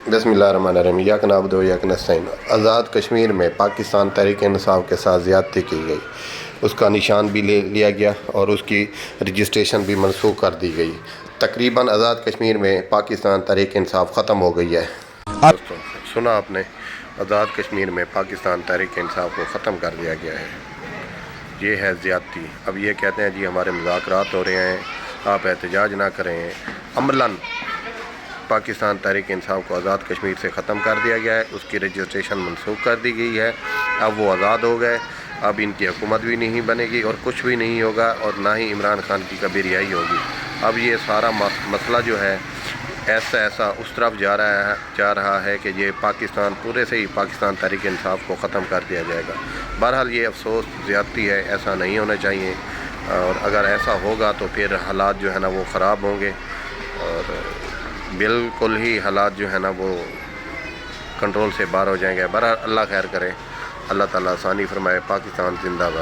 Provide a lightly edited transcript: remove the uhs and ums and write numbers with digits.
बिस्मिल्लाहिर्रहमानिर्रहीम इय्याक नअबुदु व इय्याक नस्तईन। आज़ाद कश्मीर में पाकिस्तान तहरीक इंसाफ के साथ ज़्यादती की गई, उसका निशान भी ले लिया गया और उसकी रजिस्ट्रेशन भी मनसूख कर दी गई। तकरीबन आज़ाद कश्मीर में पाकिस्तान तहरीक इंसाफ ख़त्म हो गई है। दोस्तों सुना आपने, आज़ाद कश्मीर में पाकिस्तान तहरीक इंसाफ को ख़त्म कर दिया गया है। ये है ज़्यादती। अब ये कहते हैं जी हमारे मुज़ाकरात हो रहे हैं, आप एहतजाज ना करें। अमलन पाकिस्तान तहरीक इंसाफ को आज़ाद कश्मीर से ख़त्म कर दिया गया है, उसकी रजिस्ट्रेशन मनसूख कर दी गई है। अब वो आज़ाद हो गए, अब इनकी हुकूमत भी नहीं बनेगी और कुछ भी नहीं होगा और ना ही इमरान खान की कभी रिहाई होगी। अब ये सारा मसला जो है ऐसा उस तरफ जा रहा है कि ये पाकिस्तान पूरे से ही पाकिस्तान तहरीक इंसाफ को ख़त्म कर दिया जाएगा। बहरहाल ये अफसोस ज़्यादती है, ऐसा नहीं होना चाहिए और अगर ऐसा होगा तो फिर हालात जो है ना वो ख़राब होंगे और बिल्कुल ही हालात जो है ना वो कंट्रोल से बाहर हो जाएंगे। बहरहाल अल्लाह खैर करे, अल्लाह ताला आसानी फरमाए। पाकिस्तान जिंदाबाद।